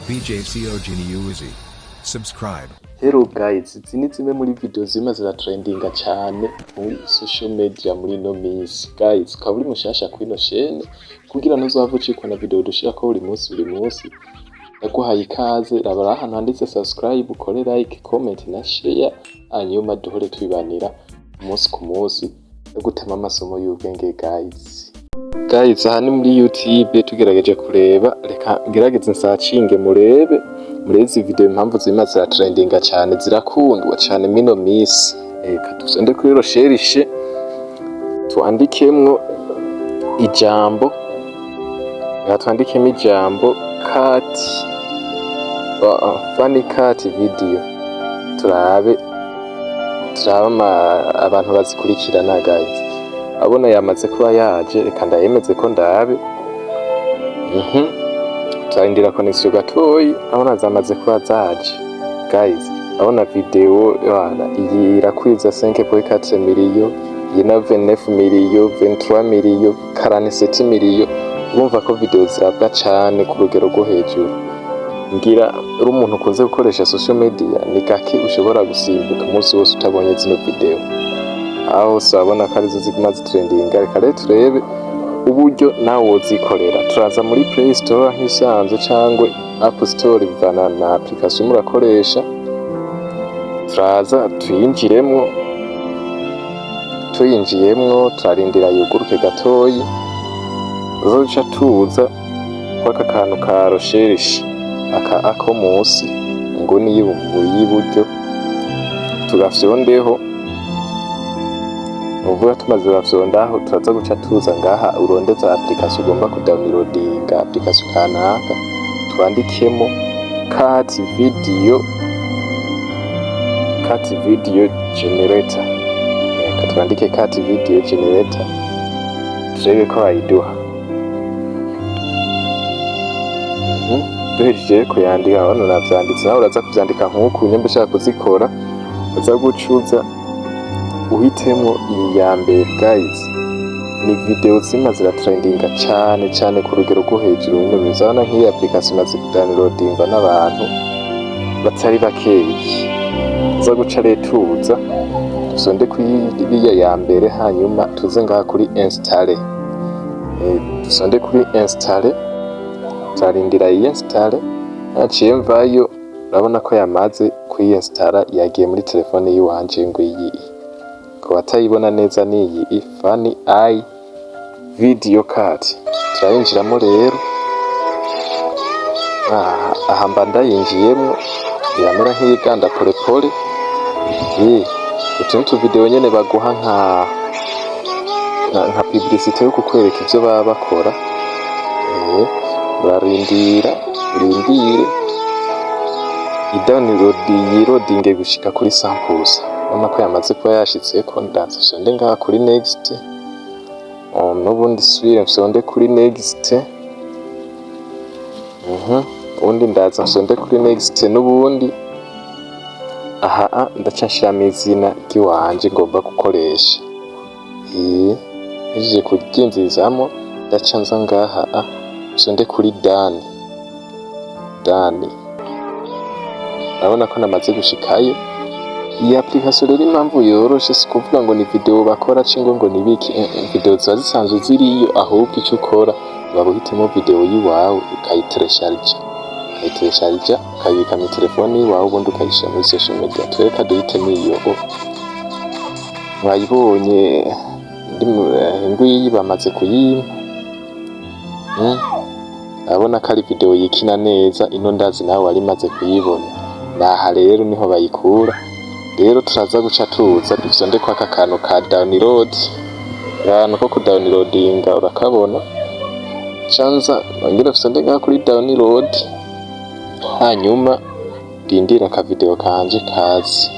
BJCOG ni subscribe. Hello guys, izi ni zimwe muri video zima ziratrendinga cyane muri social media muri no minsi. Guys, ukaba uri mushasha kuri no chaîne kugira ntuzava ucikwa na video dushira ko buri munsi. Naguhaye ikaze, raba ahantu handitse subscribe, ukore like, comment na share, hanyuma duhore twibanira umunsi ku munsi no gutema amasomo y'ubwenge guys. Aha ni muri YouTube tugerageje kureba, reka ngerageze nsacinge murebe izi video impamvu zima za trendinga cyane zirakundwa cyane mino miss. Reka tuzende kuri recherche tuandikemwo ijambo, twandikemo ijambo cut funny cut video, turabe abantu bazikurikirana guys. Abona yamaze kuba yaje, reka ndayemeze ko ndabe. Turindira connection gatoyi, abona zamaze kuba zaje guys. Abona video iyi irakwiza 5.4 million, yina 29 million, 23 million, 47 million. Urumva ko video zirabwa cyane ku rugero rwo hejuru. Ngira uri umuntu ukunze gukoresha social media, ni gake ushobora gusimbuka umunsi wose utabonye zino video. Aho sabona ko arizo ziguma zitrendinga. Reka rero turebe uburyo nawe wozikorera. Turaza muri Play Store nk'isanzwe cyangwa App Store bivana na application murakoresha. Turaza tuyinjiremwo, turarindira yuguruke gatoyi. Uzoca tuza kwaka kantu ka recherche ako munsi ngoni y'iburyo, tugafyondeho. Uvuga tumaze bafyondaho, turaza guca tuza ngaha urondeza application ugomba kudownloadinga, application kanaka twandikemo cut video generator. Reka twandike cut video generator, turebe ko ayiduha. Duhejeje kuyandika, hano navyanditse, nawe uraza kuvyandika nk'uko nyembe ushaka kuzikora. Uza gucuza uhitemo iyi ya mbere guys. Ni video zima ziratrendinga cyane ku rugero rwo hejuru. Ino bizana nk'iyi application maze kudownloadingwa n'abantu batari bakeyi. Uza guca tuza dusonde kuri ya mbere, hanyuma tuze ngaha kuri installer. Dusonde kuri installer, tarindira iyi installer. Naciye mvayo, urabona ko yamaze kuinstalla, yagiye muri telefone yiwanje ngo iyi ko atayibona neza ni iyi funny eye video cut. Turayinjiramo rero. Aha mba ndayinjiyemo, iramera nk'iganda pole. Utuntu video nyene baguha nka publicité yo kukwereka ivyo baba bakora. Urarindire yirodinge gushika kuri samples. Urabona ko yamaze kuba yashitseko. Ndaza sonde ngaha kuri next. N'ubundi swire sonde kuri next. Ubundi ndaza sonde kuri next n'ubundi. Aha ndacashiramo izina ry'iwanje ngomba gukoresha. Nje kuginzizamo, ndacanza ngaha sonde kuri Dani. Urabona ko namaze gushikayo. Iyi application rero impamvu yoroshe, si kuvuga ngo ni video bakora cingo ngo ni biki. Video ziba zisanzwe ziriyo, ahubwo icyo ukora babuhitemo video yiwawe ukayiteresharija, ukayibika mu telefone yiwawe, ubundi ukayishira muri social media. Tureka duhitemo iyo. Mwayibonye ngwiyi bamaze kuyimpa. Urabona ko ari video yikina neza. Ino ndazi nawe wari maze kuyibona. Naha rero niho bayikura. Rero turaza guca tuza dusonde kwa kantu ka download. Ahantu ko kudownloadinga urakabona. Canza ngira dusonde ngaha kuri download, hanyuma ndindira ka video kanje kazi.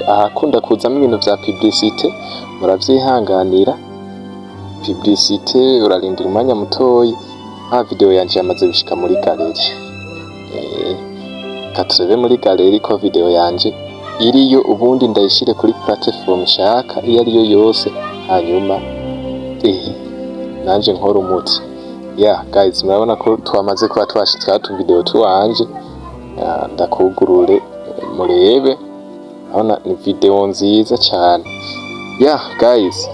Ahakunda kuzamo ibintu vya publicité, muravyihanganira. Publicité urarindira umwanya mutoyi. Video yanje yamaze gushika muri gallery. Katurebe muri gallery ko video yanje iriyo, ubundi ndayishire kuri platform shaka iyo ariyo yose, hanyuma nanje nkora umuti. guys, murabona ko twamaze kuba twashitse hatu video tuwanje. Ndakugurure murebe, urabona ni video nziza cyane. Guys,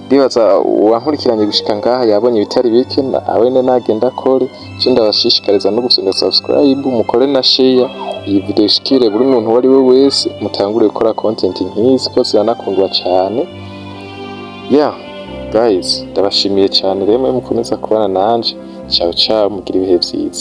ndibaza wankurikiranye gushika ngaha yabonye ibitari bike, awene nagenda kore cyo ndabashishikariza no gusonga subscribe, mukore na share iyi video ishikire buri muntu wari we wese, mutangure gukora content nk'izi ko ziranakundwa cyane. Guys, ndabashimiye cyane rero mukomeza kubana nanje. Ciao ciao, mugira ibihe byiza.